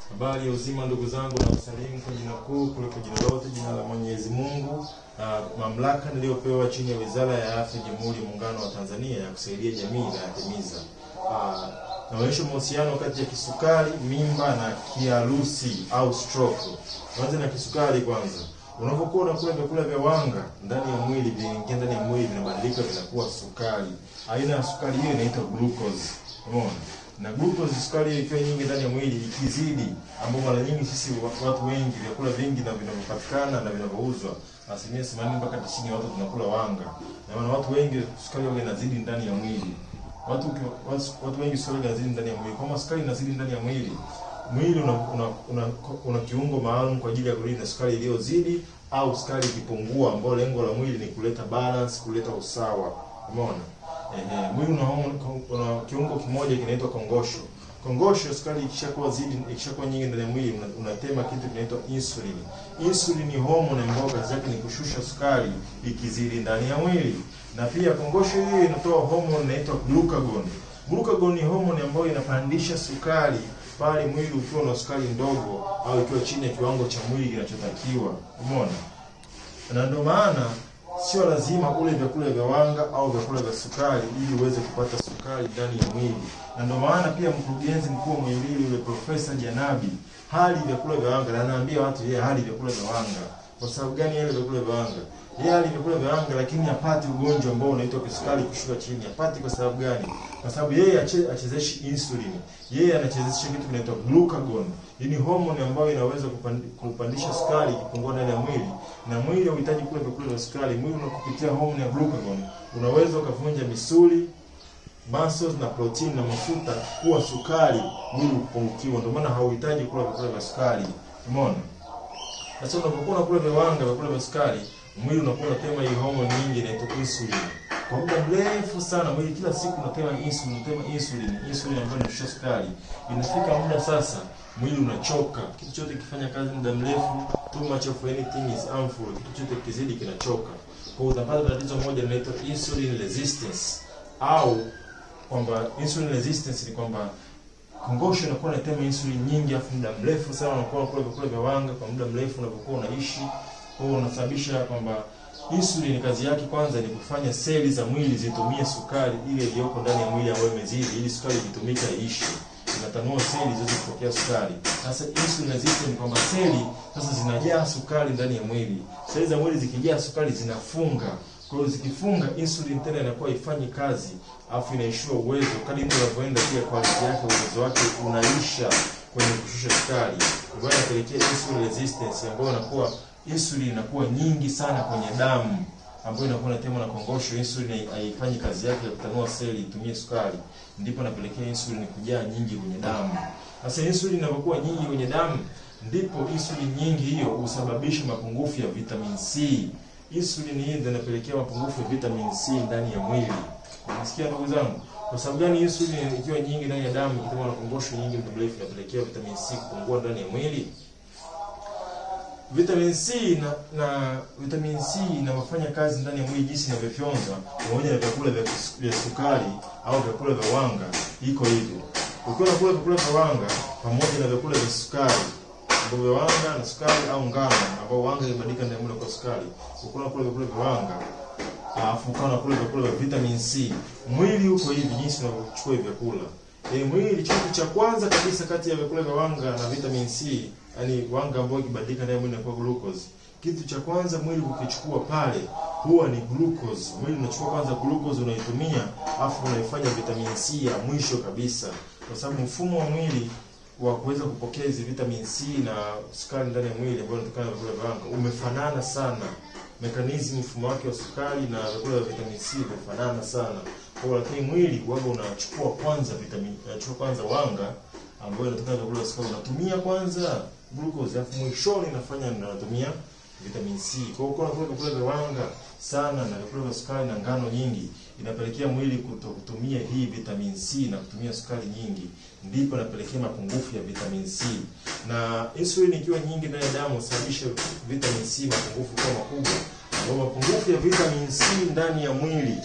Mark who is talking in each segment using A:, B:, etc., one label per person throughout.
A: Habari ya uzima ndugu zangu, na wasalimu kwa jina kuu kuliko jina lote, jina la Mwenyezi Mungu, na mamlaka niliyopewa chini ya Wizara ya Afya Jamhuri ya Muungano wa Tanzania ya kusaidia jamii na yatimiza. Naonyesha mahusiano kati ya kisukari, mimba na kiharusi au stroke. Kwanza na kisukari kwanza. Unapokuwa unakula vyakula vya wanga ndani ya mwili, vinaingia ndani ya mwili, vinabadilika vinakuwa sukari. Aina ya sukari hiyo inaitwa glucose. Umeona? Na glucose, sukari ikiwa nyingi ndani ya mwili ikizidi, ambapo mara nyingi sisi watu wengi vyakula vingi na vinavyopatikana na vinavyouzwa 80% mpaka 90% watu tunakula wanga. Na maana watu wengi sukari yao inazidi ndani ya mwili. Watu wengi sukari inazidi ndani ya mwili. Kama sukari inazidi ndani ya mwili, mwili una kiungo maalum kwa ajili ya kulinda sukari iliyozidi au sukari ikipungua, ambapo lengo la mwili ni kuleta balance, kuleta usawa. Umeona? Mwili una kiungo kimoja kinaitwa kongosho. Kongosho, sukari ikishakuwa nyingi ndani ya mwili, unatema kitu kinaitwa insulin. Insulin ni hormone ambayo kazi yake ni kushusha sukari ikizidi ndani ya mwili. Na pia kongosho hiyo inatoa hormone inaitwa glucagon. Glucagon ni hormone ambayo inapandisha sukari pale mwili ukiwa na sukari ndogo au ikiwa chini ya kiwango cha mwili kinachotakiwa. Umeona? Na ndio maana sio lazima ule vyakula vya wanga au vyakula vya sukari ili uweze kupata sukari ndani ya mwili. Na ndio maana pia mkurugenzi mkuu wa Muhimbili yule Profesa Janabi hali vyakula vya wanga, na anaambia watu yeye hali vyakula vya wanga. Kwa sababu gani yale vyakula vya wanga? Yeye hali vyakula vya wanga, lakini hapati ugonjwa ambao unaitwa kisukari kushuka chini. Hapati kwa sababu gani? Kwa sababu yeye achezeshi insulin. Yeye anachezesha kitu kinaitwa glucagon. Hii ni hormone ambayo inaweza kupandisha sukari ikipungua ndani ya mwili. Na mwili unahitaji kula vyakula vya sukari. Mwili unakupitia hormone ya glucagon, unaweza ukavunja misuli, muscles na protein na mafuta kuwa sukari, mwili upungukiwa. Ndio maana hauhitaji kula vyakula vya sukari. Umeona? Sasa unapokuwa unakula vya wanga, vyakula vya sukari, mwili unakuwa unatema hii hormone nyingi inaitwa insulin. Kwa muda mrefu sana mwili kila siku unatema insulin ambayo inashusha sukari. Inafika muda sasa mwili unachoka. Kitu chote kifanya kazi muda mrefu, too much of anything is harmful. Kitu chote kizidi kinachoka. Kwa hiyo utapata tatizo moja linaloitwa insulin resistance. Au kwamba insulin resistance ni kwamba kongosho inakuwa inatema insulin nyingi afu muda mrefu sana, unakuwa unakula vyakula vya wanga kwa muda mrefu unapokuwa unaishi. Kwa hiyo unasababisha kwamba insulin kazi yake kwanza ni kufanya seli za mwili zitumie sukari ile iliyoko ndani ya mwili ambayo imezidi, ili sukari itumike iishi. Inatanua seli zote kupokea sukari. Sasa insulin resistance ni kwamba seli sasa zinajaa sukari ndani ya mwili. Seli za mwili zikijaa sukari zinafunga. Kwa hiyo zikifunga, insulin tena inakuwa ifanyi kazi, afu inaishiwa uwezo. Kadri unavyoenda pia quality yake, uwezo wake unaisha kwenye kushusha sukari. Kwa hiyo inapelekea insulin resistance ambayo inakuwa insulin inakuwa nyingi sana kwenye damu, ambayo inakuwa inatemwa na kongosho. Insulin haifanyi kazi yake ya kutanua seli itumie sukari, ndipo inapelekea insulin kujaa nyingi kwenye damu. Sasa insulin inapokuwa nyingi kwenye damu, ndipo insulin nyingi hiyo husababisha mapungufu ya vitamin C. Insulin hii ndio inapelekea mapungufu ya vitamin C ndani ya mwili. Unasikia ndugu zangu? Kwa sababu gani insulin ikiwa nyingi ndani ya damu, ikiwa na kongosho nyingi muda mrefu, inapelekea vitamin C kupungua ndani ya mwili? Vitamin C vitamin C inafanya kazi ndani ya mwili jinsi inavyofyonza pamoja na vyakula vya sukari au vyakula vya wanga. Iko hivyo. Ukiwa unakula vyakula vya wanga pamoja na vyakula vya sukari, vya wanga na sukari au ngano, ambao wanga ibadilika ndani ya mwili kwa sukari. Ukiwa unakula vyakula vya wanga, afu ukiwa unakula vyakula vya vitamin C, mwili uko hivi jinsi unavyochukua vyakula. Mwili kitu cha kwanza kabisa kati ya vyakula vya wanga na vitamin C, yani wanga ambao ikibadilika ndani ya mwili inakuwa glucose. Kitu cha kwanza mwili ukichukua pale huwa ni glucose. Mwili unachukua kwanza glucose unaitumia, afu unaifanya vitamin C ya mwisho kabisa. Kwa sababu mfumo wa mwili wa kuweza kupokea hizi vitamin C na sukari ndani ya mwili ambao unatokana na vyakula vya wanga umefanana sana. Mekanizmu mfumo wake wa sukari na vyakula vya vitamin C umefanana sana. Kwa hiyo lakini mwili wao unachukua kwanza wanga ambayo inatokana na vyakula vya sukari, unatumia kwanza glucose, alafu mwishoni inafanya unatumia vitamin C. Kwa hiyo kuna vyakula vya wanga sana na vyakula vya sukari na ngano nyingi, inapelekea mwili kutumia hii vitamin C na kutumia sukari nyingi, ndipo inapelekea mapungufu ya vitamin C. Na insulin ikiwa nyingi ndani ya damu husababisha vitamin C mapungufu kwa makubwa. Kwa mapungufu ya vitamin C ndani ya mwili,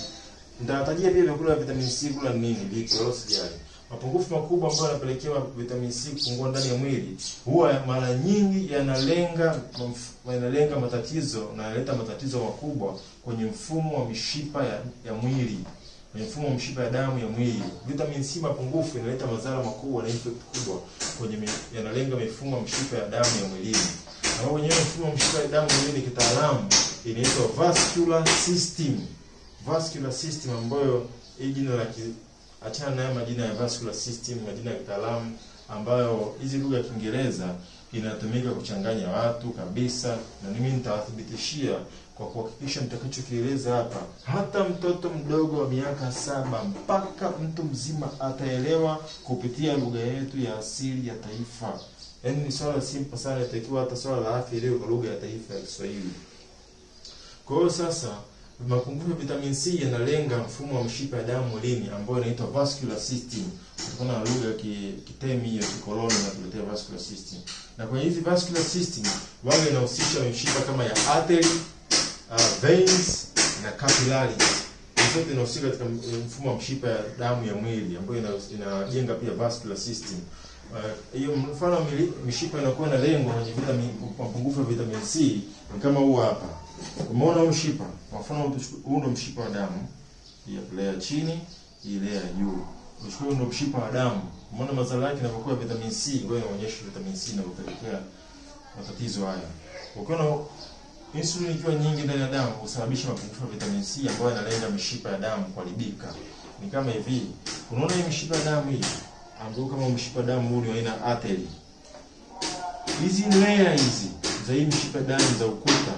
A: nitawatajia pia vyakula vya vitamin C kula nini, vipi usijali. Mapungufu makubwa ambayo yanapelekea vitamini C kupungua ndani ya mwili huwa mara nyingi yanalenga matatizo na yanaleta matatizo makubwa kwenye mfumo wa mishipa ya mwili, kwenye mfumo wa mishipa ya damu ya mwili. Vitamini C mapungufu inaleta madhara makubwa na effect kubwa yanalenga mifumo ya mishipa ya damu ya mwilini. Na kwenye mfumo wa mishipa ya damu ya mwili kitaalamu inaitwa vascular system. Vascular system ambayo hii jina la achana na majina ya vascular system, majina ya kitaalamu ambayo hizi lugha ya Kiingereza inatumika kuchanganya watu kabisa, na mimi nitawathibitishia kwa kuhakikisha nitakachokieleza hapa hata mtoto mdogo wa miaka 7 mpaka mtu mzima ataelewa kupitia lugha yetu ya asili ya taifa. Yaani ni swala simple sana, itakiwa hata swala la afya ile kwa lugha ya taifa ya Kiswahili. Kwa hiyo sasa mapungufu ya vitamin C yanalenga mfumo wa mshipa ya damu mwilini ambao inaitwa vascular system. Kuna lugha ya kitemi hiyo kikoloni na tuletea vascular system. Na kwenye hizi vascular system wao inahusisha mishipa kama ya artery, veins na capillaries. Zote inahusika katika mfumo wa mshipa ya damu ya mwili ambayo inajenga pia vascular system. Hiyo mfano mishipa inakuwa na lengo kwenye mapungufu ya vitamin C ni kama huu hapa. Umeona mshipa? Kwa mfano huu ndio mshipa wa damu. Hii layer chini, hii layer juu. Mshipa ndio mshipa wa damu. Umeona madhara yake yanapokuwa vitamin C, ngoja nionyeshe vitamin C inapelekea matatizo haya. Ukiona insulin ikiwa nyingi ndani ya damu husababisha mapungufu ya vitamin C ambayo yanalenga mishipa ya damu kuharibika. Ni kama hivi. Unaona hii mishipa ya damu hii ambayo kama mshipa damu huu ni aina artery. Hizi layer hizi za hii mishipa damu za ukuta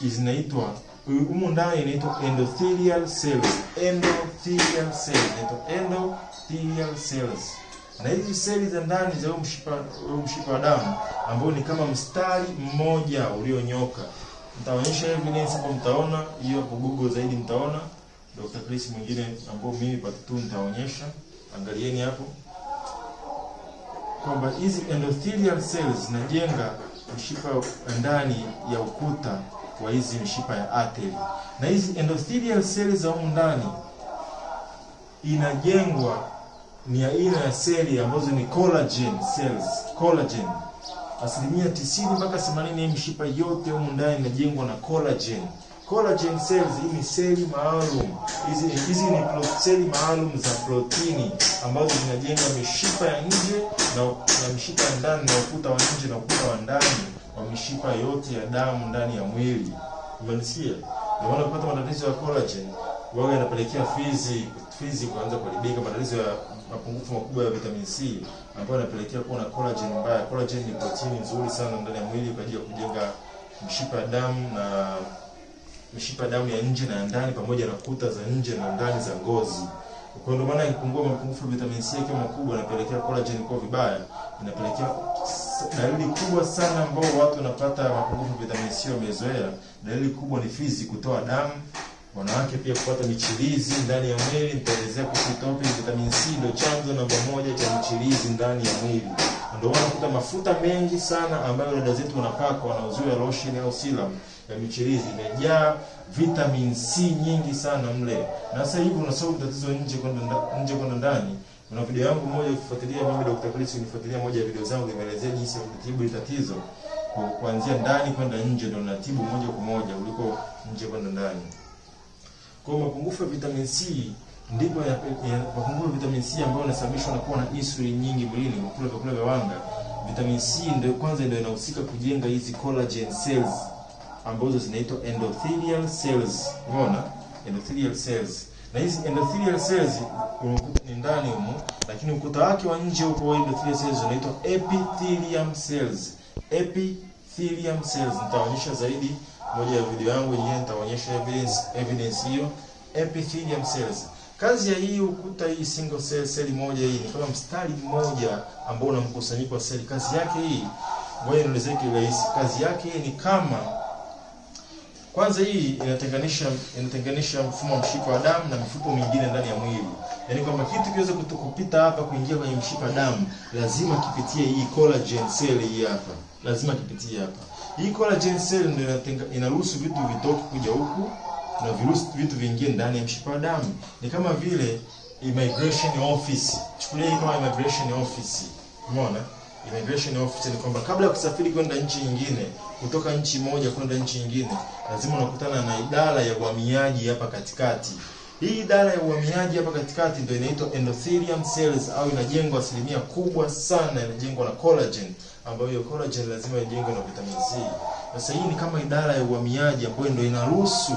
A: zinaitwa humu ndani inaitwa endothelial cells. Endothelial cells inaitwa endothelial cells. Na hizi seli za ndani za mshipa wa damu ambao ni kama mstari mmoja ulionyoka. Nitaonyesha evidence hapo, mtaona hiyo hapo Google zaidi mtaona. Dr. Chris mwingine ambao mimi part 2 nitaonyesha. Angalieni hapo kwamba hizi endothelial cells zinajenga mshipa ndani ya ukuta wa hizi mishipa ya artery. Na hizi endothelial cells za humu ndani inajengwa ni aina ya seli ambazo ni collagen cells. Collagen. Asilimia 90 mpaka 80 ya mishipa yote humu ndani inajengwa na collagen. Collagen cells hii ni seli maalum. Hizi ni seli maalum za protini ambazo zinajenga mishipa ya nje na mishipa ya ndani na ukuta wa nje na ukuta wa ndani wa mishipa yote ya damu ndani ya mwili. Umenisikia? Ndio maana kupata matatizo ya collagen wao yanapelekea fizi kuanza kuharibika, matatizo ya mapungufu makubwa ya vitamin C ambayo yanapelekea kuwa na collagen mbaya. Collagen ni protini nzuri sana ndani ya mwili kwa ajili ya kujenga mishipa ya damu na mishipa damu ya nje na ndani pamoja na kuta za nje na ndani za ngozi. Kwa ndio maana ikipungua mapungufu ya vitamin C kama makubwa yanapelekea collagen kuwa vibaya, inapelekea dalili kubwa sana ambao watu wanapata mapungufu ya vitamin C wamezoea. Dalili kubwa ni fizi kutoa damu, wanawake pia kupata michirizi ndani ya mwili. Nitaelezea kuhusu topic vitamin C ndio chanzo namba 1 cha michirizi ndani ya mwili. Ndio wanakuta mafuta mengi sana ambayo dada zetu wanapaka wanauziwa lotion au serum ya michirizi imejaa vitamin C nyingi sana mle. Na sasa hivi unasahau tatizo nje kwenda ndani. Kuna video yangu moja ukifuatilia mimi Dr. Chris unifuatilia moja ya video zangu nimeelezea jinsi ya kutibu tatizo kuanzia ndani kwenda nje, ndio natibu moja kwa moja kuliko nje kwenda ndani. Kwa mapungufu ya vitamin C ndipo mapungufu ya vitamin C ambayo yanasababishwa na kuwa na insulin nyingi mwilini, kula vyakula vya wanga. Vitamin C ndio kwanza ndio inahusika kujenga hizi collagen cells ambazo zinaitwa endothelial cells. Umeona? Endothelial cells. Na hizi endothelial cells ni ndani humo, lakini ukuta wake wa nje huko wa endothelial cells unaitwa epithelium cells. Epithelium cells nitaonyesha zaidi moja ya video yangu yenyewe, nitaonyesha evidence hiyo. Epithelium cells. Kazi ya hii ukuta hii single cell moja hii ni kama mstari mmoja ambao una mkusanyiko wa seli. Kazi yake hii ngoja nielezee kirahisi. Kazi yake ni kama kwanza hii inatenganisha mfumo wa mshipa wa damu na mifupa mingine ndani ya mwili. Yaani kwamba kitu kiweze kupita hapa kuingia kwenye mshipa damu lazima kipitie hii collagen cell hii hapa. Lazima kipitie hapa. Hii collagen cell ndio inaruhusu vitu vitoke kuja huku na vitu viingie ndani ya mshipa wa damu. Ni kama vile immigration office. Chukulia hii kama immigration office. Umeona? Immigration office ni kwamba kabla ya kusafiri kwenda nchi nyingine, kutoka nchi moja kwenda nchi nyingine, lazima unakutana na idara ya uhamiaji hapa katikati. Hii idara ya uhamiaji hapa katikati ndio inaitwa endothelium cells, au inajengwa asilimia kubwa sana inajengwa na collagen, ambayo hiyo collagen lazima ijengwe na vitamin C. Sasa hii ni kama idara ya uhamiaji ambayo ndio inaruhusu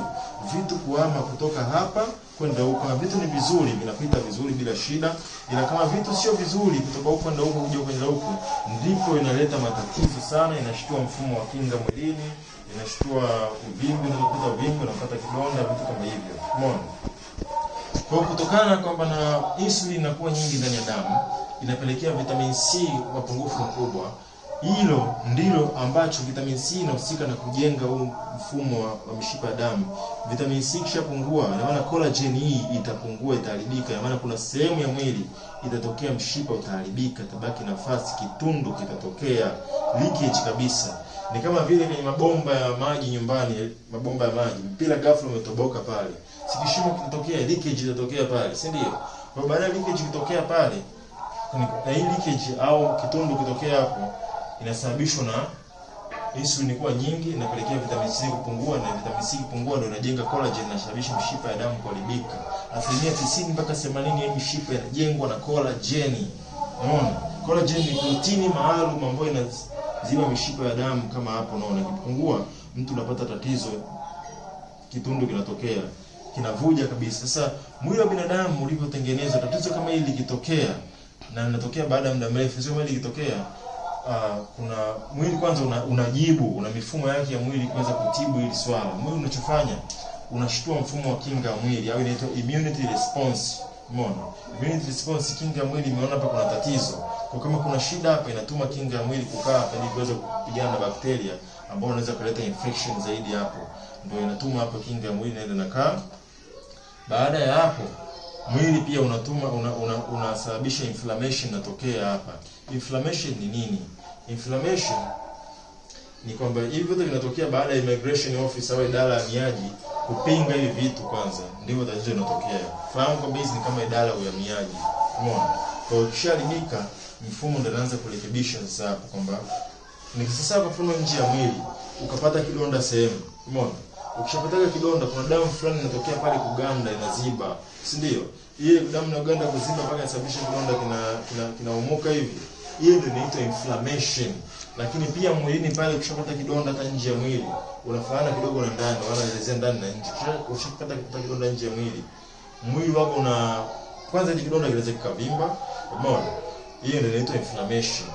A: vitu kuhama kutoka hapa kwenda huko. Kama vitu ni vizuri vinapita vizuri bila shida, ila kama vitu sio vizuri kutoka huko kwenda huko kuja kwenda huko, ndipo inaleta matatizo sana, inashtua mfumo wa kinga mwilini, inashtua uvimbe, unapata uvimbe, unapata kidonda, vitu kama hivyo. Umeona? Kwa kutokana kwamba na insulin inakuwa nyingi ndani ya damu, inapelekea vitamin C mapungufu makubwa. Hilo ndilo ambacho vitamin C inahusika na kujenga huu mfumo wa mishipa ya damu. Vitamin C kishapungua, ina maana collagen hii itapungua, itaharibika. Ina maana kuna sehemu ya mwili itatokea mshipa utaharibika, tabaki nafasi, kitundu kitatokea, leakage kabisa. Ni kama vile kwenye mabomba ya maji nyumbani, mabomba ya maji, mpira ghafla umetoboka pale. Sikishimo kitatokea, leakage itatokea pale, si ndio? Kwa baada ya leakage kutokea pale, na hii leakage au kitundu kitokea hapo, inasababishwa na insulin kuwa nyingi, inapelekea vitamin C kupungua, na vitamin C kupungua ndio inajenga collagen na sababisha mishipa ya damu kuharibika. Asilimia 90 mpaka 80 ya mishipa inajengwa na collagen. Unaona? Collagen ni protini maalum ambayo inaziba mishipa ya damu kama hapo unaona. Ikipungua mtu unapata tatizo, kitundu kinatokea, kinavuja kabisa. Sasa mwili wa binadamu ulivyotengenezwa, tatizo kama hili likitokea, na linatokea baada ya muda mrefu, sio mwili likitokea, kuna mwili kwanza unajibu, una mifumo yake ya mwili kuweza kutibu hili swala. Mwili unachofanya, unashtua mfumo wa kinga ya mwili, au inaitwa immunity response. Umeona? Immunity response, kinga ya mwili imeona hapa kuna tatizo. Kwa kama kuna shida hapa, inatuma kinga ya mwili kukaa hapa ili kuweza kupigana na bakteria ambao wanaweza kuleta infection zaidi hapo. Ndio inatuma hapa kinga ya mwili inaenda nakaa. Baada ya hapo, mwili pia unasababisha inflammation inatokea hapa. Inflammation ni nini? Inflammation ni kwamba hivi vitu vinatokea baada ya immigration office au idara ya uhamiaji kupinga hivi vitu kwanza, ndivyo tatizo linatokea. Fahamu kwamba hizi ni kama idara ya uhamiaji. Umeona? Kwa ukisharibika, mfumo ndio unaanza kurekebisha sasa hapo kwamba nikisasa kwa mfano nje ya mwili ukapata kidonda sehemu. Umeona? Ukishapata kidonda, kuna damu fulani inatokea pale kuganda, inaziba, si ndio? Ile damu inaganda kuziba mpaka inasababisha kidonda kinaumuka hivi. Hiyo ndio inaitwa inflammation. Lakini pia mwilini pale ukishapata kidonda hata nje ya mwili, unafaana kidogo na ndani, wanaelezea ndani na nje. Ukishapata kidonda nje ya mwili, mwili wako kwanza ile kidonda kinaweza kikavimba. Umeona? Hiyo ndio inaitwa inflammation.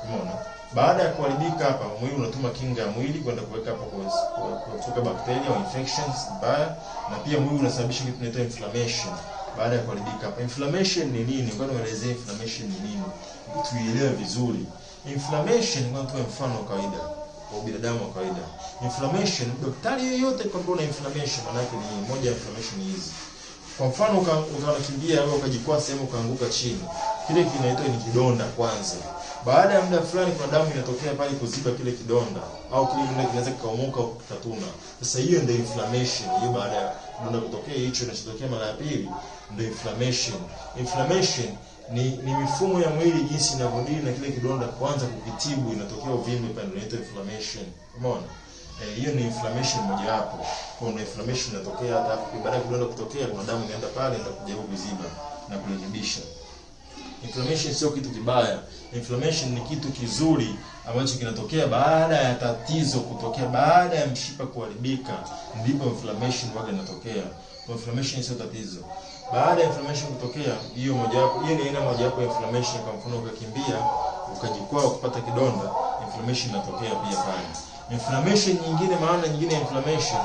A: Umeona? Baada ya kuharibika hapa, mwili unatuma kinga ya mwili kwenda kuweka hapo kufuka bakteria au infections mbaya, na pia mwili unasababisha kitu kinaitwa inflammation baada ya kuharibika hapa. Inflammation ni nini? Ngoja nielezee inflammation ni nini, tuielewe vizuri. Inflammation ni kwa mfano kawaida kwa binadamu wa kawaida. Inflammation, daktari yeyote kwamba una inflammation, maana yake ni moja ya inflammation hizi. Kwa mfano ukakimbia au ukajikwaa sehemu ukaanguka chini, kile kinaitwa ni kidonda kwanza. Baada ya muda fulani kuna damu inatokea pale kuziba kile kidonda, au kile kidonda kinaweza kikaumuka au kikatuna. Sasa hiyo ndio inflammation. Hiyo baada ya kidonda kutokea hicho kinachotokea mara ya pili ndio inflammation. Inflammation ni mifumo ya mwili jinsi inavyodili na kile kidonda kwanza kukitibu, inatokea uvimbe pale ndio inaitwa inflammation. Umeona? Hiyo ni inflammation moja hapo. Kwa inflammation inatokea hata baada ya kidonda kutokea, kuna damu inaenda pale itakuja kuziba na kurekebisha. Inflammation sio kitu kibaya. Inflammation ni kitu kizuri ambacho kinatokea baada ya tatizo kutokea, baada ya mshipa kuharibika, ndipo inflammation waga inatokea. Kwa inflammation sio tatizo. Baada ya inflammation kutokea, hiyo ni aina moja hapo ya inflammation. Kwa mfano ukakimbia, ukajikwaa, ukapata kidonda, inflammation inatokea pia pale. Inflammation nyingine, maana nyingine ya inflammation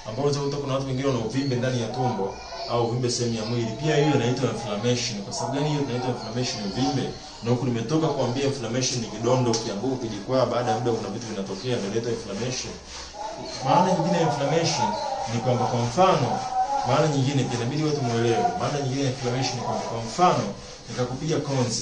A: ambayo unaweza kuna watu wengine wana uvimbe ndani ya tumbo au uvimbe sehemu ya mwili, pia hiyo inaitwa inflammation. Kwa sababu gani hiyo inaitwa inflammation, uvimbe? Na huko nimetoka kuambia inflammation ni kidonda, ukianguka ukijikwaa, baada ya muda kuna vitu vinatokea, ndio inaitwa inflammation. Maana nyingine ya inflammation ni kwamba, kwa mfano, maana nyingine pia inabidi watu muelewe. Maana nyingine ya inflammation ni kwamba, kwa mfano, nikakupiga konzi,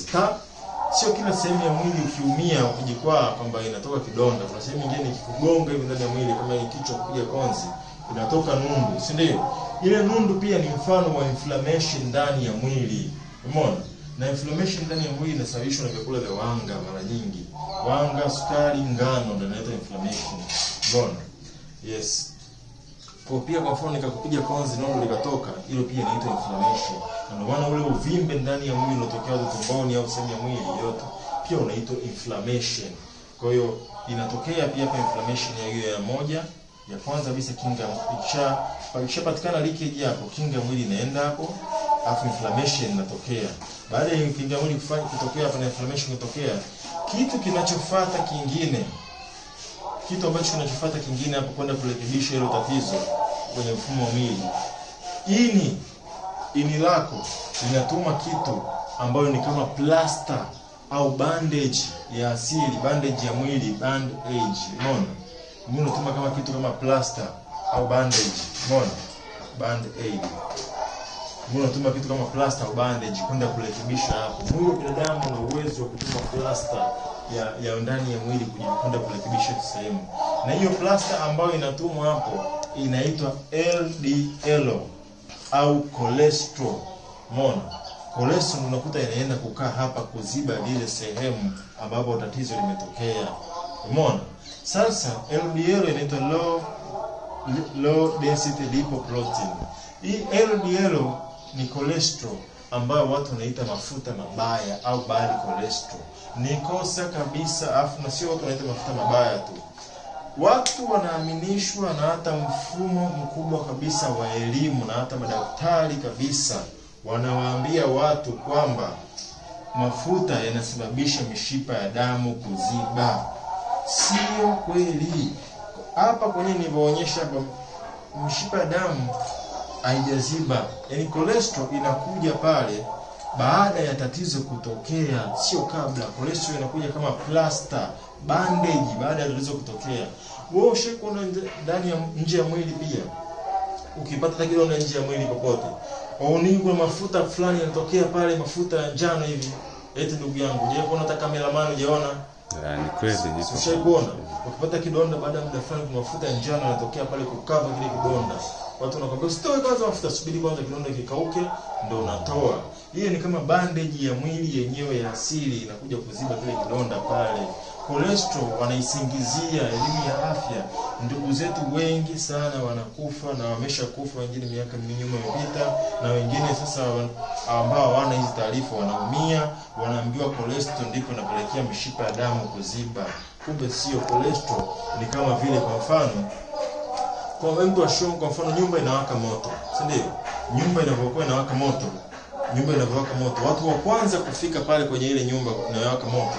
A: sio kila sehemu ya mwili ukiumia ukijikwaa kwamba inatoka kidonda. Kuna sehemu nyingine ikikugonga hivi ndani ya mwili, kama ni kichwa kupiga konzi, inatoka nundu, si ndio? Ile nundu pia ni mfano wa inflammation ndani ya mwili. Umeona? Na inflammation ndani ya mwili inasababishwa na vyakula vya wanga mara nyingi. Wanga, sukari, ngano ndio inaleta inflammation. Umeona? Yes. Kwa pia kwa mfano nikakupiga konzi nundu likatoka, hilo pia inaitwa inflammation. Na ndio maana ule uvimbe ndani ya mwili unatokea tumboni au sehemu ya mwili yote pia unaitwa inflammation. Kwa hiyo inatokea pia kwa inflammation ya hiyo ya moja. Ya kwanza kabisa kinga ikishapatikana leakage hapo, kinga mwili inaenda hapo, afu inflammation inatokea. Baada ya kinga mwili kutokea hapo na inflammation kutokea, kitu kinachofuata kingine, kitu ambacho kinachofuata kingine hapo kwenda kurekebisha hilo tatizo kwenye mfumo wa mwili. Ini lako linatuma kitu ambayo ni kama plaster au bandage ya asili, bandage ya mwili, bandage. Umeona? Mwili unatuma kama kitu kama plaster au bandage. Umeona? Band-aid. Mwili unatuma kitu kama plaster au bandage kwenda kurekebisha hapo. Mwili wa binadamu una uwezo wa kutuma plaster ya ndani ya mwili kwenda kurekebisha sehemu. Na hiyo plaster ambayo inatumwa hapo inaitwa LDL au cholesterol. Umeona? Cholesterol unakuta inaenda kukaa hapa kuziba ile sehemu ambapo tatizo limetokea. Umeona? Sasa LDL inaitwa low density lipoprotein. Hii LDL ni cholesterol ambayo watu wanaita mafuta mabaya au bad cholesterol. Ni kosa kabisa, afu na sio watu wanaita mafuta mabaya tu. Watu wanaaminishwa na hata mfumo mkubwa kabisa wa elimu na hata madaktari kabisa wanawaambia watu kwamba mafuta yanasababisha mishipa ya damu kuziba. Sio kweli. Hapa kwenye nilivyoonyesha hapa, mishipa ya damu haijaziba. Yaani cholesterol inakuja pale baada ya tatizo kutokea, sio kabla. Cholesterol inakuja kama plaster, bandage baada ya tatizo kutokea. Wewe ushakuona ndani ya nje ya mwili pia. Ukipata tatizo nje ya mwili popote, au kuna mafuta fulani yanatokea pale, mafuta ya njano hivi. Eti ndugu yangu, je, unaona hata kameraman hujaona?
B: Ni kweli hicho.
A: Ushaikuona? Ukipata kidonda baada ya muda fulani kuna mafuta ya njano yanatokea pale kukava kile kidonda. Watu wanakuambia usitoe kwanza mafuta, subiri kwanza kidonda kikauke ndio unatoa. Hiyo ni kama bandage ya mwili yenyewe ya asili inakuja kuziba kile kidonda pale. Cholesterol wanaisingizia elimu ya afya. Ndugu zetu wengi sana wanakufa na wameshakufa, wengine miaka nyuma imepita, na wengine sasa ambao hawana hizi taarifa wanaumia, wanaambiwa cholesterol ndipo inapelekea mishipa ya damu kuziba. Kumbe sio. Cholesterol ni kama vile, kwa mfano, kwa mtu ashumu, kwa mfano nyumba inawaka moto, si ndio? Nyumba inapokuwa inawaka moto, watu wa kwanza kufika pale kwenye ile nyumba inawaka moto,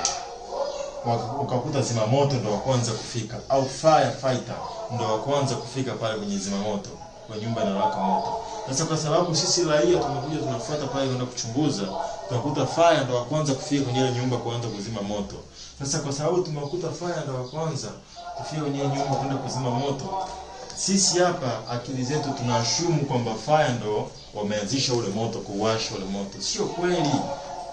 A: ukakuta zima moto ndio wa kwanza kufika, au firefighter ndio wa kwanza kufika pale kwenye zima moto kwa nyumba inawaka moto. Sasa kwa sababu sisi raia tumekuja tunafuata pale kwenda kuchunguza, tunakuta fire ndio wa kwanza kufika kwenye ile nyumba kuanza kuzima moto. Sasa kwa sababu tumekuta fire ndio wa kwanza kufika kwenye nyumba kwenda kuzima moto, sisi hapa akili zetu tunaashumu kwamba fire ndio wameanzisha ule moto, kuwasha ule moto. Sio kweli.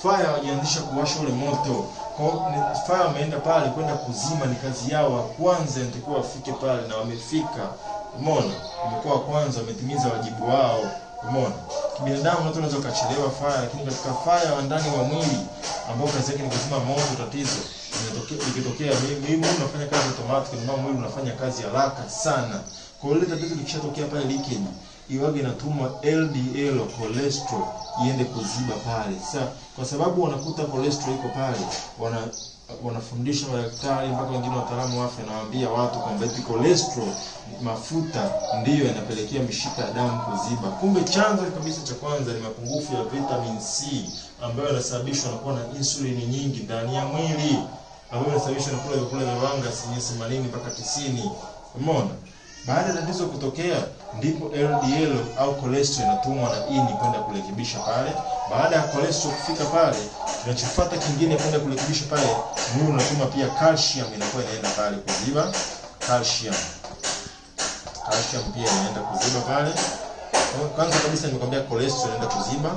A: Fire hawajaanzisha kuwasha ule moto. Kwa fire wameenda pale kwenda kuzima, ni kazi yao wa kwanza, ndio wafike pale na wamefika. Umeona? Wamekuwa kwanza, wametimiza wajibu wao. Umeona? Kibinadamu mtu anaweza kuchelewa fire, lakini katika fire wa ndani wa mwili ambao kazi yake ni kuzima moto, tatizo ikitokea mimi unafanya kazi automatic, na mwili unafanya kazi haraka sana. Kwa hiyo tatizo likishatokea pale leakage, iwage inatumwa LDL cholesterol iende kuziba pale. Sasa kwa sababu wanakuta cholesterol iko pale, wanafundisha madaktari mpaka wengine wataalamu wa afya nawaambia watu kwamba cholesterol, mafuta, ndiyo yanapelekea mishipa ya damu kuziba. Kumbe chanzo kabisa cha kwanza ni mapungufu ya vitamin C ambayo yanasababishwa na kuwa na insulini nyingi ndani ya mwili, ambayo yanasababishwa na kula vyakula vya wanga asilimia 80 mpaka 90. Umeona? Baada ya tatizo kutokea, ndipo LDL au cholesterol inatumwa na ini kwenda kurekebisha pale. Baada ya cholesterol kufika pale, kinachofuata kingine kwenda kurekebisha pale, mwili unatuma pia calcium, inakuwa inaenda pale kuziba calcium. Calcium pia inaenda kuziba pale. Kwanza kabisa nimekwambia cholesterol inaenda kuziba,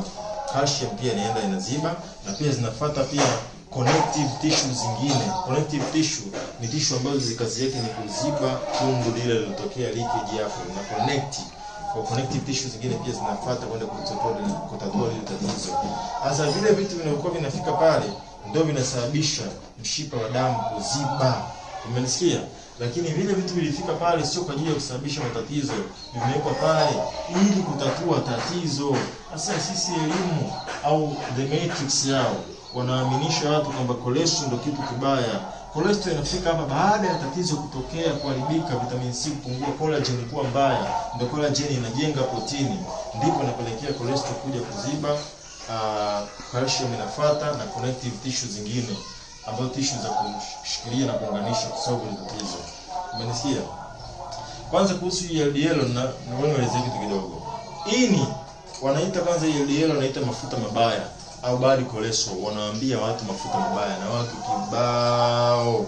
A: calcium pia inaenda inaziba, na pia zinafuata pia connective tissue zingine. Connective tissue ni tissue ambazo kazi yake ni kuziba tundu lile lilotokea leakage hapo na connect. Kwa connective tissue zingine pia zinafuata kwenda kutatua ile tatizo. Sasa vile vitu vinakuwa vinafika pale ndio vinasababisha mshipa wa damu kuziba. Umenisikia? Lakini vile vitu vilifika pale sio kwa ajili ya kusababisha matatizo, vimewekwa pale ili kutatua tatizo. Sasa sisi elimu au the matrix yao wanaaminisha watu kwamba cholesterol ndio kitu kibaya. Cholesterol inafika hapa baada ya tatizo kutokea, kuharibika, vitamin C kupungua, collagen kuwa mbaya. Ndio collagen inajenga protini, ndipo inapelekea cholesterol kuja kuziba. Calcium inafuata na connective tissue zingine ambazo tissue za kushikilia na kuunganisha kusolve tatizo. Umenisikia? Kwanza kuhusu LDL na nieleze kitu kidogo. Ini wanaita kwanza LDL wanaita mafuta mabaya au bad cholesterol. Wanawaambia watu mafuta mabaya na watu kibao.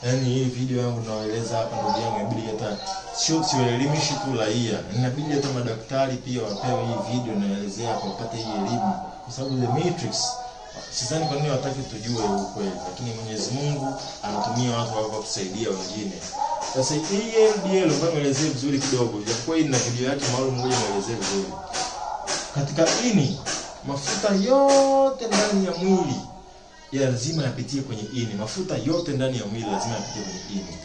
A: Yaani hii video yangu naeleza hapa ndugu yangu inabidi hata sio sielimishi tu raia. Inabidi hata madaktari pia wapewe hii video naelezea kwa kupata hii elimu. Kwa sababu the matrix sidhani kwa nini wataki tujue ukweli, lakini Mwenyezi Mungu anatumia watu wao kusaidia wengine. Sasa hii LDL ambayo naelezea vizuri kidogo, japokuwa hii ina video yake maalum moja naelezea vizuri. Katika ini, mafuta yote ndani ya mwili ya lazima yapitie kwenye ini. Mafuta yote ndani ya mwili lazima yapitie kwenye ini.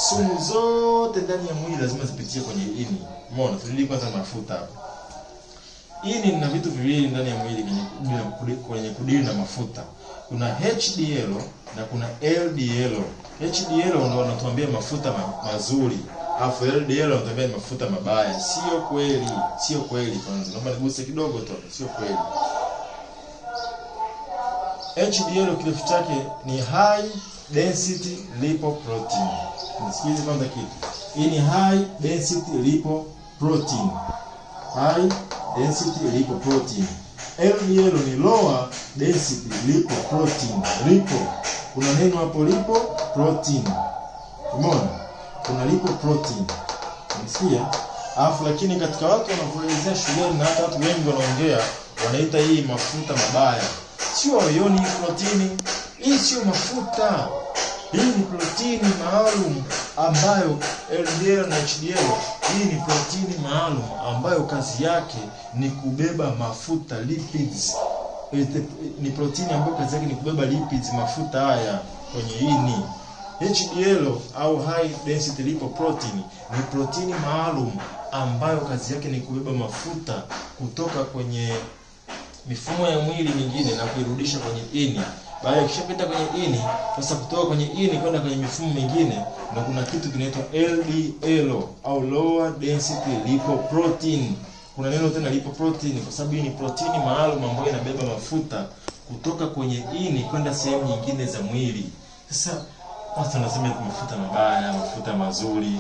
A: Sumu zote ndani ya mwili lazima zipitie kwenye ini. Umeona? Turudi kwanza mafuta hapa. Ini ina vitu viwili ndani ya mwili kwenye kudili na mafuta. Kuna HDL na kuna LDL. HDL ndio wanatuambia mafuta mazuri, alafu LDL wanatuambia mafuta mabaya. Sio kweli, sio kweli. Kwanza naomba niguse kidogo tu, sio kweli. HDL kirefu chake ni high density lipoprotein. Nisikize kwanza kitu. Hii ni high density lipoprotein. High density lipoprotein. LDL ni lower density lipoprotein. Lipo, kuna neno hapo lipoprotein. Umeona? Kuna lipoprotein. Unasikia? Alafu lakini katika watu wanaoelezea shuleni na hata watu wengi wanaongea wanaita hii mafuta mabaya. Sio ioni protini. Hii sio mafuta. Hii ni protini maalum ambayo LDL na HDL, hii ni protini maalum ambayo kazi yake ni kubeba mafuta, lipids. Ni protini ambayo kazi yake ni kubeba lipids, mafuta haya kwenye ini. HDL au high density lipoprotein ni protini maalum ambayo kazi yake ni kubeba mafuta kutoka kwenye mifumo ya mwili mingine na kuirudisha kwenye ini. Baada ya kishapita kwenye ini, sasa kutoka kwenye ini kwenda kwenye mifumo mingine, na kuna kitu kinaitwa LDL au lower density lipoprotein. Kuna neno tena lipoprotein kwa sababu hii ni protini maalum ambayo inabeba mafuta kutoka kwenye ini kwenda sehemu nyingine za mwili. Sasa watu wanasema mafuta mabaya, mafuta mazuri.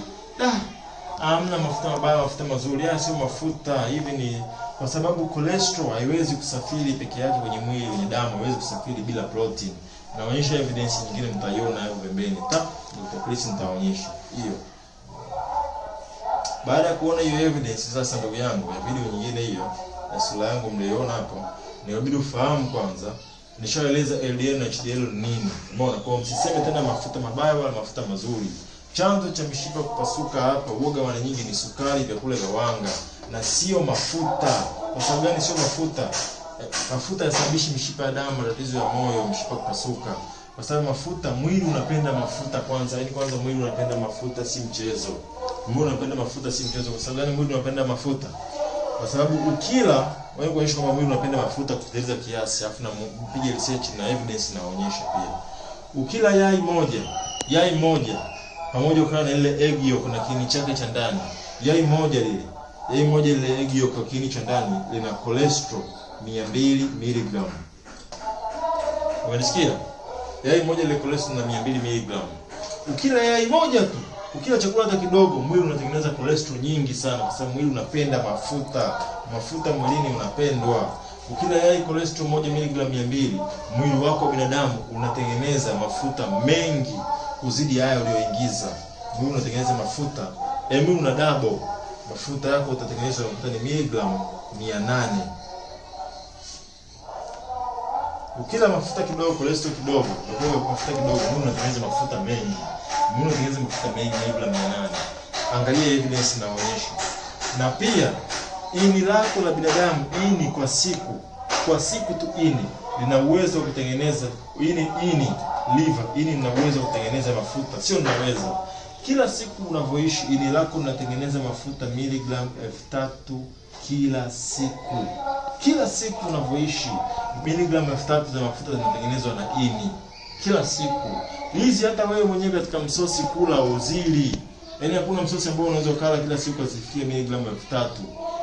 A: Hamna mafuta mabaya, mafuta mazuri. Haya sio mafuta. Hivi ni kwa sababu cholesterol haiwezi kusafiri peke yake kwenye mwili, kwenye damu, haiwezi kusafiri bila protein. Naonyesha evidence nyingine mtaiona hapo pembeni. Dr. Chris nitaonyesha hiyo. Baada ya kuona hiyo evidence sasa ndugu yangu, ya video nyingine hiyo, na sura yangu mliona hapo, inabidi ufahamu kwanza nishaeleza LDL na HDL ni nini. Umeona? Kwa msiseme tena mafuta mabaya wala mafuta mazuri. Chanzo cha mishipa kupasuka hapa uoga mara nyingi ni sukari, vyakula vya wanga na sio mafuta. Kwa sababu gani sio mafuta? Mafuta yasababishi mishipa ya damu, matatizo ya moyo, mishipa kupasuka. Kwa sababu mafuta, mwili unapenda mafuta kwanza. Yaani kwanza mwili unapenda mafuta, si mchezo. Mwili unapenda mafuta, si mchezo. Kwa sababu gani mwili unapenda mafuta? Kwa sababu ukila, wewe kuonyesha kwamba mwili unapenda mafuta kupitiliza kiasi, afu na mpige research na evidence inaonyesha pia. Ukila yai moja pamoja ukawa na ile egg yolk na kiini chake cha ndani. Yai moja ile egg yolk kwa kiini cha ndani lina cholesterol 200 mg. Unasikia? Yai moja ile cholesterol na 200 mg. Ukila yai moja tu, ukila chakula hata kidogo, mwili unatengeneza cholesterol nyingi sana kwa sababu mwili unapenda mafuta. Mafuta mwilini unapendwa. Ukila yai cholesterol 1 mg 200, mwili wako binadamu unatengeneza mafuta mengi kuzidi haya ulioingiza. Mwili unatengeneza mafuta, mwili una double. Mafuta yako utatengeneza mafuta ni miligramu 800. Ukila mafuta kidogo, cholesterol kidogo, ukila mafuta kidogo, mwili unatengeneza mafuta mengi. Mwili unatengeneza mafuta mengi bila 800. Angalia evidence inaonyesha. Na pia ini lako la binadamu, ini kwa siku tu ini lina uwezo wa kutengeneza liver, ini lina uwezo wa kutengeneza mafuta, sio unaweza. Kila siku unavyoishi ini lako linatengeneza mafuta miligram 3000 kila siku. Kila siku unavyoishi miligram 3000 za mafuta zinatengenezwa na ini kila siku. Hizi hata wewe mwenyewe katika msosi kula uzili. Yaani hakuna msosi ambao unaweza kula kila siku asifikie miligram 3000.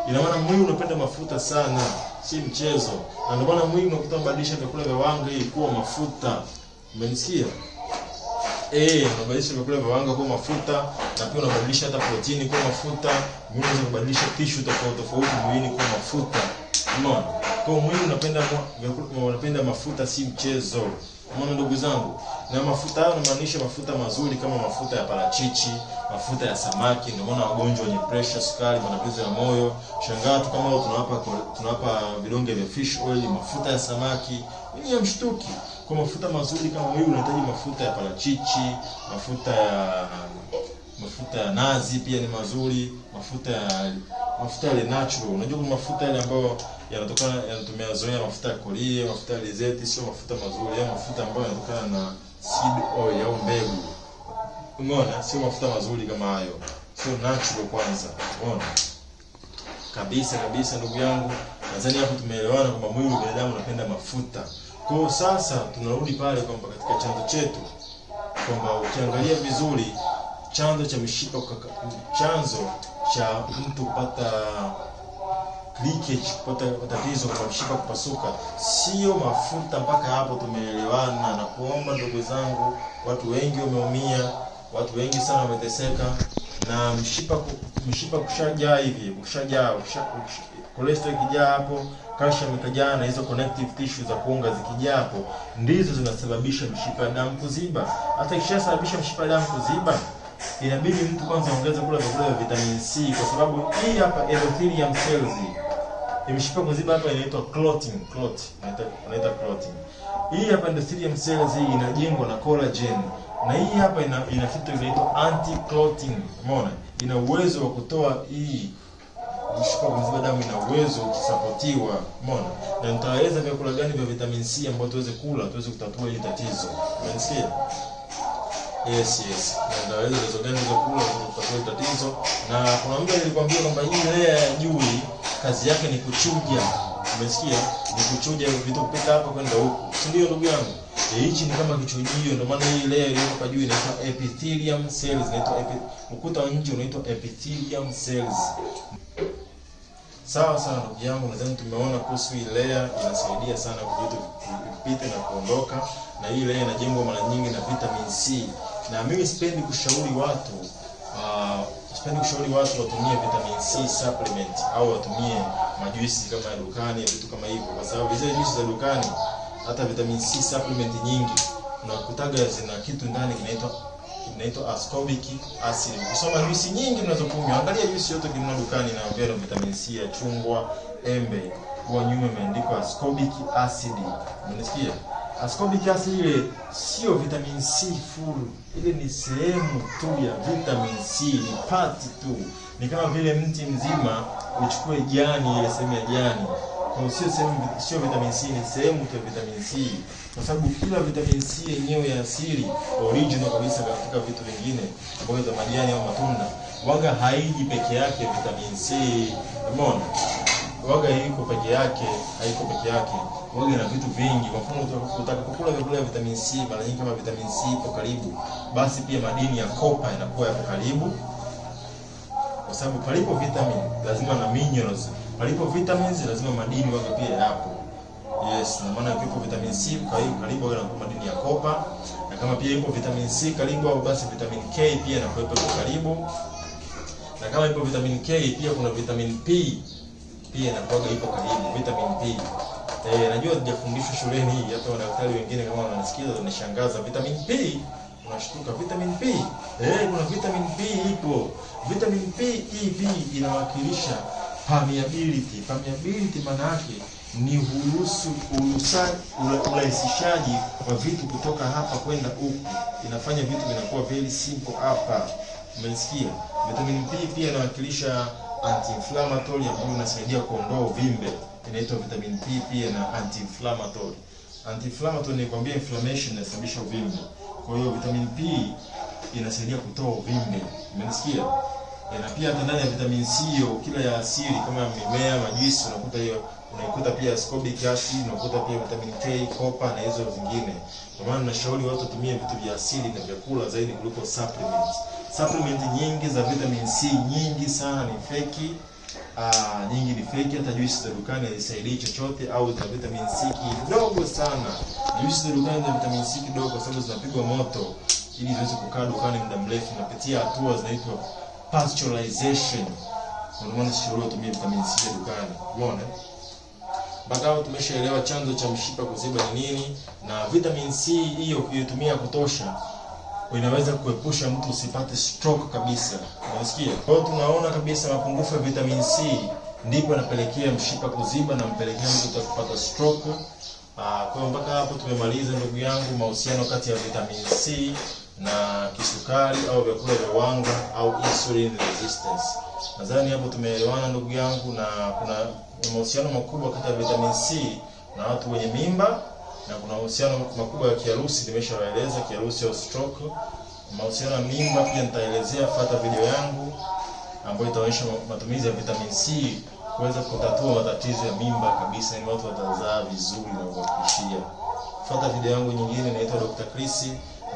A: Ina maana mwili unapenda mafuta sana, si mchezo. Na ndio maana mwili unakuta mbadilisha vyakula vya wanga ili kuwa mafuta. Umenisikia? Unabadilisha vyakula vya wanga kuwa mafuta, na pia unabadilisha hata protini kuwa mafuta. Mwili unaweza kubadilisha tissue tofauti mwilini kuwa mafuta. Unaona? Kwa mwili unapenda mafuta, si mchezo. Unaona ndugu zangu? Na mafuta hayo yanamaanisha mafuta mazuri kama mafuta ya parachichi, mafuta ya samaki. Ndio maana wagonjwa wenye pressure, sukari, matatizo ya moyo, shangaa tu kama tunawapa vidonge vya fish oil, mafuta ya samaki, ni ya mshtuki. Kwa mafuta mazuri kama wewe unahitaji mafuta ya parachichi, mafuta ya nazi pia ni mazuri, mafuta yale natural. Unajua mafuta yale ambayo yanatumia zoea, mafuta ya kolie, mafuta ya alizeti, sio mafuta mazuri, mafuta ambayo yanatokana na seed oil au mbegu. Umeona? Sio mafuta mazuri kama hayo. Sio natural kwanza. Umeona? Kabisa ndugu yangu. Nadhani hapo tumeelewana kwamba mwili wa binadamu unapenda mafuta. Kwa sasa tunarudi pale kwamba katika chanzo chetu, kwamba ukiangalia vizuri chanzo cha mtu kupata leakage, kupata tatizo kwa mshipa kupasuka, sio mafuta. Mpaka hapo tumeelewana. Na kuomba ndugu zangu, watu wengi wameumia, watu wengi sana wameteseka na mshipa kushajaa hivi, cholesterol kijaa hapo, calcium ikijaa, na hizo connective tissue za kuunga zikijaa hapo, ndizo zinasababisha mshipa ya damu kuziba. Hata ikishasababisha mshipa ya damu kuziba, inabidi mtu kwanza ongeze kula vyakula vya vitamin C, kwa sababu hii hapa endothelium cells, mshipa kuziba hapa inaitwa clotting. Hii hapa endothelium cells hii inajengwa na collagen, na hii hapa ina kitu inaitwa anti-clotting. Umeona? Ina uwezo wa kutoa hii mshipa kuziba damu, ina uwezo ukisapotiwa. Umeona? Na nitaeleza vyakula gani vya vitamin C ambavyo tuweze kutatua hili tatizo. Unasikia? Yes. Na ndio hizo gani za kula kutatua tatizo. Na kuna mtu alikwambia kwamba hii layer ya juu kazi yake ni kuchuja. Umesikia? Ni kuchuja vitu kupita hapa kwenda huko. Si ndio ndugu yangu? Hichi ni kama kichujio. Ndio maana hii layer iliyo hapa juu inaitwa epithelium cells. Ukuta wa nje unaitwa epithelium cells. Sawa ndugu yangu, nadhani tumeona kuhusu hii layer inasaidia sana vitu kupita na kuondoka, na hii layer inajengwa mara nyingi na vitamin C. Na mimi sipendi kushauri watu watumie vitamin C supplement au watumie majuisi kama ya dukani, vitu kama hivyo, kwa sababu hizo juisi za dukani, hata vitamin C supplement nyingi unakutaga zina kitu ndani kinaitwa ascorbic acid. Ukisoma juisi nyingi unazokunywa, angalia juisi yote kinunua dukani na ongea vitamin C ya chungwa, embe, kwa nyuma imeandikwa ascorbic acid. Unasikia? Ascorbic acid ile sio vitamin C full. Ile ni sehemu tu ya vitamin C, ni part tu. Ni kama vile mti mzima uchukue jani, ile sehemu ya jani. Kwa sio vitamin C, ni sehemu tu ya vitamin C. Kwa sababu kila vitamin C yenyewe ya asili, original kabisa katika vitu vingine, mboga za majani au matunda, waga haiji peke yake vitamin C. Umeona? Waga haiko peke yake. Waga na vitu vingi. Kwa mfano utakapokula vyakula vya vitamin C, mara nyingi kama vitamin C ipo karibu, basi pia madini ya copper yanakuwa yapo karibu. Kwa sababu palipo vitamin lazima na minerals. Palipo vitamins lazima madini waga pia yapo. Yes, na maana ikipo vitamin C karibu waga na madini ya copper. Na kama pia ipo vitamin C karibu, au basi vitamin K pia na kuwepo karibu. Na kama ipo vitamin K pia kuna vitamin P pia na kuwaga ipo karibu, vitamin P. Najua hujafundishwa shuleni hii, hata wadaktari wengine kama wanasikiza wanashangaza, vitamin P, unashtuka vitamin P. Kuna vitamin P ipo. Vitamin P inawakilisha permeability. Permeability maana yake ni urahisishaji wa vitu kutoka hapa kwenda huku. Inafanya vitu vinakuwa very simple hapa. Umesikia? Vitamin P pia inawakilisha anti-inflammatory ambayo inasaidia kuondoa uvimbe. Inaitwa vitamin P pia na anti-inflammatory. Anti-inflammatory ni kwambia inflammation inasababisha uvimbe. Kwa hiyo vitamin P inasaidia kutoa uvimbe. Umesikia? Na pia ndani ya vitamin C kila ya asili kama mimea, majuisi unaikuta pia ascorbic acid, unakuta pia vitamin K, copper na hizo zingine. Kwa maana nashauri watu watumie vitu vya asili na vyakula zaidi kuliko supplements. Supplement nyingi za vitamin C nyingi sana ni fake. Nyingi ni fake, hata juisi za dukani hazisaidii chochote, au za vitamin C kidogo sana. Juisi za dukani za vitamin C kidogo kwa sababu zinapigwa moto ili ziweze kukaa dukani muda mrefu, napitia hatua zinaitwa pasteurization. Kwa maana sio tumie vitamin C dukani. Umeona? Mpaka hapo tumeshaelewa chanzo cha mshipa kuziba ni nini, na vitamin C hiyo ukitumia kutosha inaweza kuepusha mtu usipate stroke kabisa. Unasikia? Kwa hiyo tunaona kabisa mapungufu ya vitamin C ndipo yanapelekea mshipa kuziba na mpelekea mtu kupata stroke. Kwa mpaka hapo tumemaliza ndugu yangu mahusiano kati ya vitamin C na kisukari au vyakula vya wanga au insulin resistance. Nadhani hapo tumeelewana ndugu yangu, na kuna mahusiano makubwa kati ya vitamin C na watu wenye mimba, na kuna mahusiano makubwa ya kiharusi nimeshawaeleza, kiharusi au stroke. Mahusiano ya mimba pia nitaelezea, fuata video yangu ambayo itaonyesha matumizi ya vitamin C kuweza kutatua matatizo ya mimba kabisa, ili watu watazaa vizuri na kuhakikishia. Fuata video yangu nyingine, naitwa Dr. Chris,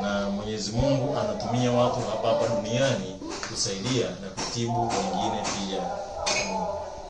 A: na Mwenyezi Mungu anatumia watu hapa duniani kusaidia na kutibu wengine pia.